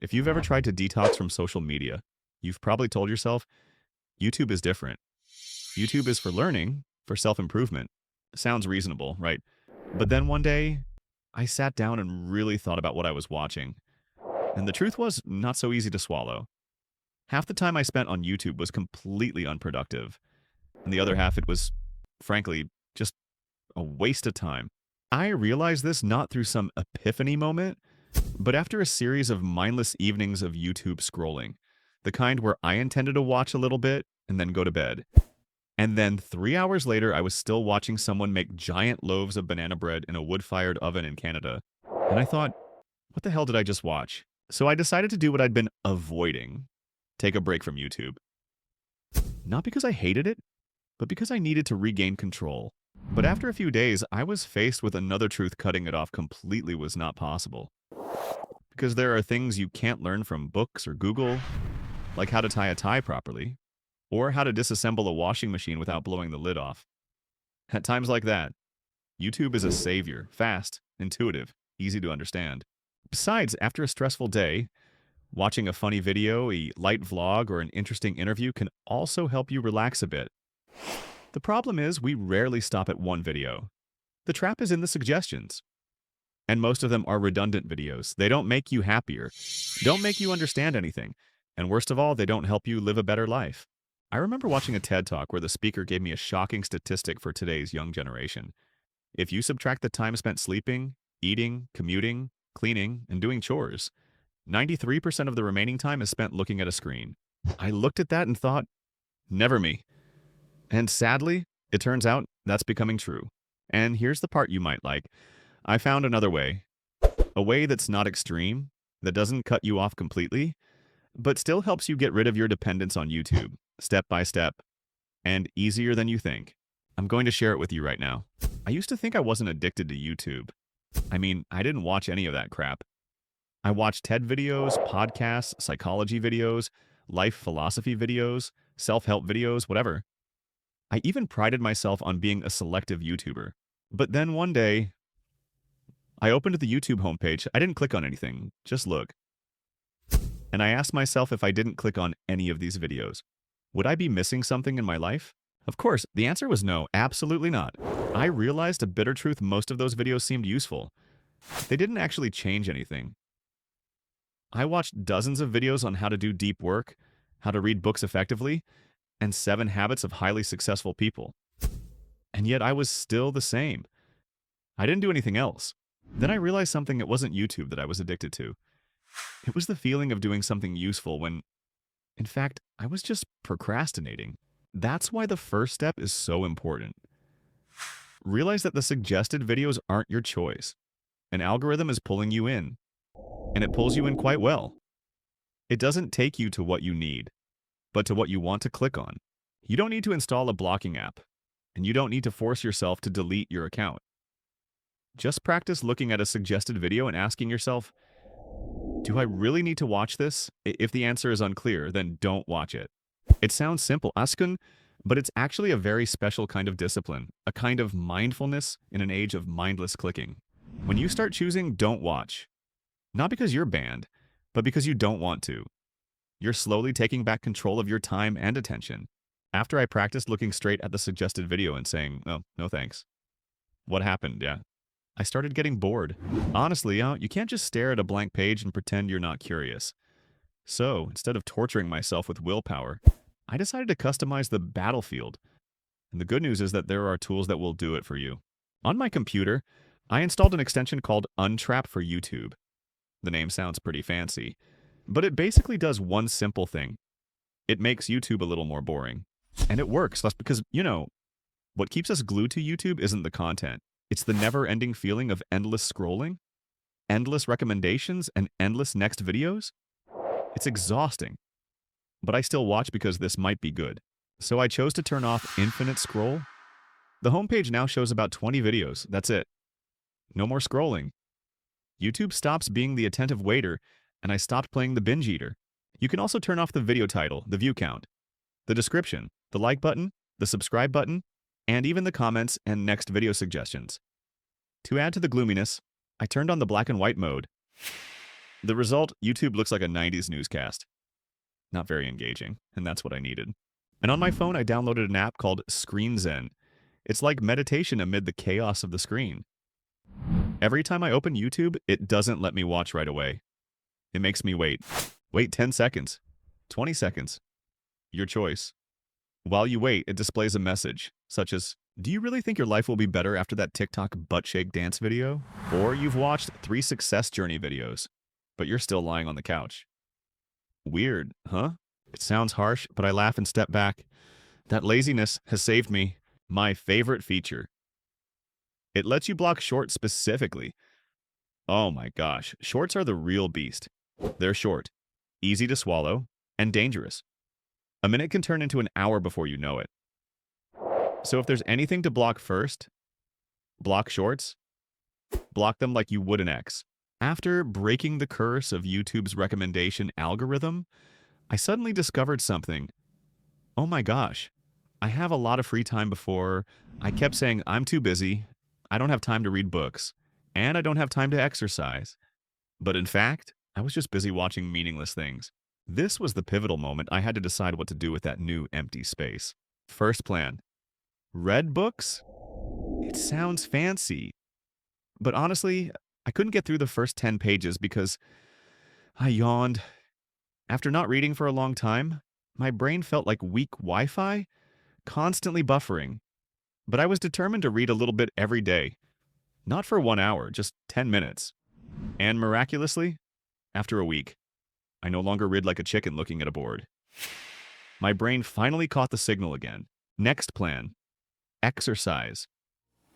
If you've ever tried to detox from social media, you've probably told yourself, YouTube is different. YouTube is for learning, for self-improvement. Sounds reasonable, right? But then one day, I sat down and really thought about what I was watching. And the truth was not so easy to swallow. Half the time I spent on YouTube was completely unproductive. And the other half, it was, frankly, just a waste of time. I realized this not through some epiphany moment, but after a series of mindless evenings of YouTube scrolling, the kind where I intended to watch a little bit and then go to bed. And then 3 hours later, I was still watching someone make giant loaves of banana bread in a wood-fired oven in Canada. And I thought, what the hell did I just watch? So I decided to do what I'd been avoiding. Take a break from YouTube. Not because I hated it, but because I needed to regain control. But after a few days, I was faced with another truth. Cutting it off completely was not possible. Because there are things you can't learn from books or Google, like how to tie a tie properly, or how to disassemble a washing machine without blowing the lid off. At times like that, YouTube is a savior, fast, intuitive, easy to understand. Besides, after a stressful day, watching a funny video, a light vlog, or an interesting interview can also help you relax a bit. The problem is we rarely stop at one video. The trap is in the suggestions. And most of them are redundant videos. They don't make you happier, don't make you understand anything, and worst of all, they don't help you live a better life. I remember watching a TED Talk where the speaker gave me a shocking statistic for today's young generation. If you subtract the time spent sleeping, eating, commuting, cleaning, and doing chores, 93% of the remaining time is spent looking at a screen. I looked at that and thought, never me. And sadly, it turns out that's becoming true. And here's the part you might like. I found another way. A way that's not extreme, that doesn't cut you off completely, but still helps you get rid of your dependence on YouTube, step by step, and easier than you think. I'm going to share it with you right now. I used to think I wasn't addicted to YouTube. I mean, I didn't watch any of that crap. I watched TED videos, podcasts, psychology videos, life philosophy videos, self-help videos, whatever. I even prided myself on being a selective YouTuber. But then one day, I opened the YouTube homepage. I didn't click on anything, just look. And I asked myself, if I didn't click on any of these videos, would I be missing something in my life? Of course, the answer was no, absolutely not. I realized a bitter truth: most of those videos seemed useful. They didn't actually change anything. I watched dozens of videos on how to do deep work, how to read books effectively, and 7 habits of highly successful people. And yet I was still the same. I didn't do anything else. Then I realized something. It wasn't YouTube that I was addicted to. It was the feeling of doing something useful when, in fact, I was just procrastinating. That's why the first step is so important. Realize that the suggested videos aren't your choice. An algorithm is pulling you in, and it pulls you in quite well. It doesn't take you to what you need, but to what you want to click on. You don't need to install a blocking app, and you don't need to force yourself to delete your account. Just practice looking at a suggested video and asking yourself, do I really need to watch this? If the answer is unclear, then don't watch it. It sounds simple, Askun, but it's actually a very special kind of discipline, a kind of mindfulness in an age of mindless clicking. When you start choosing don't watch, not because you're banned, but because you don't want to, you're slowly taking back control of your time and attention. After I practiced looking straight at the suggested video and saying, oh, no thanks. What happened? Yeah. I started getting bored. Honestly, you can't just stare at a blank page and pretend you're not curious. So, instead of torturing myself with willpower, I decided to customize the battlefield. And the good news is that there are tools that will do it for you. On my computer, I installed an extension called Untrap for YouTube. The name sounds pretty fancy, but it basically does one simple thing. It makes YouTube a little more boring. And it works. That's because, what keeps us glued to YouTube isn't the content. It's the never-ending feeling of endless scrolling, endless recommendations, and endless next videos. It's exhausting. But I still watch because this might be good. So I chose to turn off infinite scroll. The homepage now shows about 20 videos. That's it. No more scrolling. YouTube stops being the attentive waiter, and I stopped playing the binge eater. You can also turn off the video title, the view count, the description, the like button, the subscribe button, and even the comments and next video suggestions. To add to the gloominess, I turned on the black and white mode. The result, YouTube looks like a 90s newscast. Not very engaging, and that's what I needed. And on my phone, I downloaded an app called Screen Zen. It's like meditation amid the chaos of the screen. Every time I open YouTube, it doesn't let me watch right away. It makes me wait. Wait 10 seconds, 20 seconds. Your choice. While you wait, it displays a message, such as, do you really think your life will be better after that TikTok butt shake dance video? Or you've watched 3 success journey videos, but you're still lying on the couch. Weird, huh? It sounds harsh, but I laugh and step back. That laziness has saved me. My favorite feature. It lets you block shorts specifically. Oh my gosh, shorts are the real beast. They're short, easy to swallow, and dangerous. A minute can turn into an hour before you know it. So if there's anything to block first, block shorts. Block them like you would an ex. After breaking the curse of YouTube's recommendation algorithm, I suddenly discovered something. Oh my gosh, I have a lot of free time before. I kept saying, I'm too busy, I don't have time to read books, and I don't have time to exercise. But in fact, I was just busy watching meaningless things. This was the pivotal moment I had to decide what to do with that new empty space. First plan. Read books? It sounds fancy. But honestly, I couldn't get through the first 10 pages because I yawned. After not reading for a long time, my brain felt like weak Wi-Fi, constantly buffering. But I was determined to read a little bit every day. Not for 1 hour, just 10 minutes. And miraculously, after a week, I no longer read like a chicken looking at a board. My brain finally caught the signal again. Next plan. Exercise.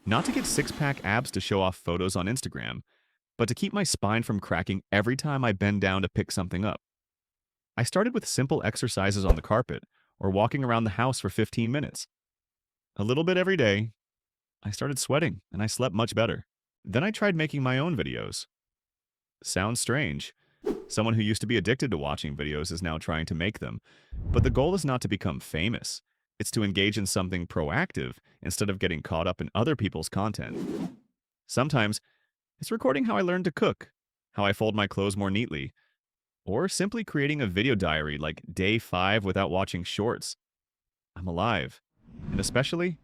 Not to get six-pack abs to show off photos on Instagram, but to keep my spine from cracking every time I bend down to pick something up. I started with simple exercises on the carpet or walking around the house for 15 minutes. A little bit every day. I started sweating and I slept much better. Then I tried making my own videos. Sounds strange. Someone who used to be addicted to watching videos is now trying to make them. But the goal is not to become famous. It's to engage in something proactive instead of getting caught up in other people's content. Sometimes, it's recording how I learned to cook, how I fold my clothes more neatly, or simply creating a video diary like day 5 without watching shorts. I'm alive. And especially,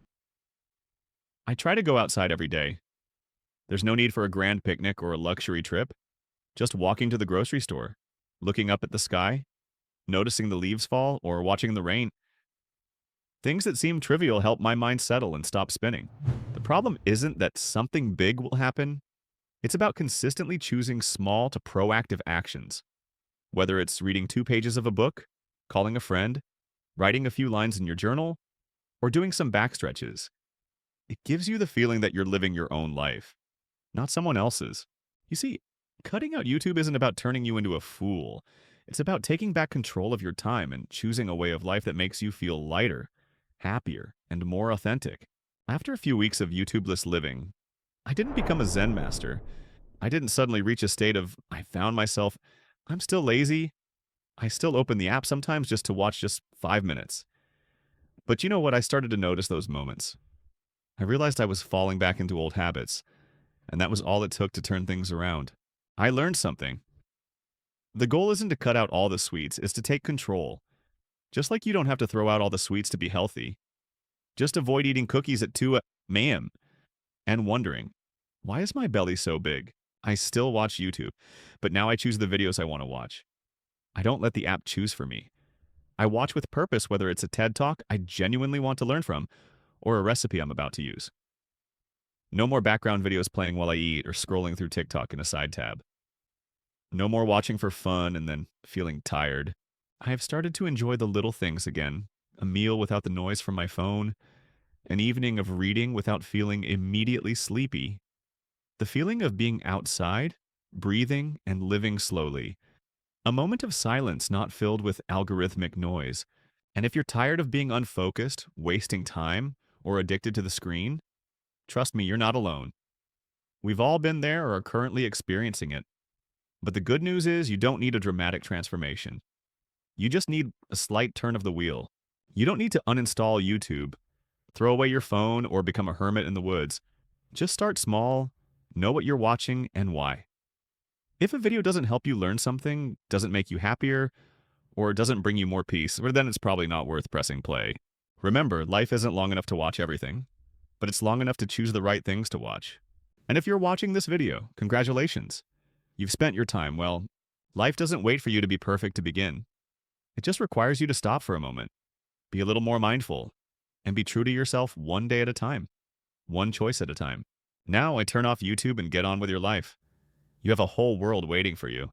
I try to go outside every day. There's no need for a grand picnic or a luxury trip. Just walking to the grocery store, looking up at the sky, noticing the leaves fall, or watching the rain. Things that seem trivial help my mind settle and stop spinning. The problem isn't that something big will happen. It's about consistently choosing small to proactive actions. Whether it's reading 2 pages of a book, calling a friend, writing a few lines in your journal, or doing some back stretches. It gives you the feeling that you're living your own life, not someone else's. You see, cutting out YouTube isn't about turning you into a fool. It's about taking back control of your time and choosing a way of life that makes you feel lighter, happier, and more authentic. After a few weeks of YouTubeless living, I didn't become a Zen master. I didn't suddenly reach a state of, I found myself, I'm still lazy. I still open the app sometimes just to watch just 5 minutes. But you know what? I started to notice those moments. I realized I was falling back into old habits, and that was all it took to turn things around. I learned something. The goal isn't to cut out all the sweets, it's to take control. Just like you don't have to throw out all the sweets to be healthy. Just avoid eating cookies at 2 a.m. and wondering, why is my belly so big? I still watch YouTube, but now I choose the videos I want to watch. I don't let the app choose for me. I watch with purpose, whether it's a TED Talk I genuinely want to learn from, or a recipe I'm about to use. No more background videos playing while I eat or scrolling through TikTok in a side tab. No more watching for fun and then feeling tired. I have started to enjoy the little things again. A meal without the noise from my phone. An evening of reading without feeling immediately sleepy. The feeling of being outside, breathing, and living slowly. A moment of silence not filled with algorithmic noise. And if you're tired of being unfocused, wasting time, or addicted to the screen, trust me, you're not alone. We've all been there or are currently experiencing it. But the good news is you don't need a dramatic transformation. You just need a slight turn of the wheel. You don't need to uninstall YouTube, throw away your phone, or become a hermit in the woods. Just start small, know what you're watching and why. If a video doesn't help you learn something, doesn't make you happier, or doesn't bring you more peace, well, then it's probably not worth pressing play. Remember, life isn't long enough to watch everything, but it's long enough to choose the right things to watch. And if you're watching this video, congratulations. You've spent your time. Well, life doesn't wait for you to be perfect to begin. It just requires you to stop for a moment, be a little more mindful, and be true to yourself one day at a time, one choice at a time. Now I turn off YouTube and get on with your life. You have a whole world waiting for you.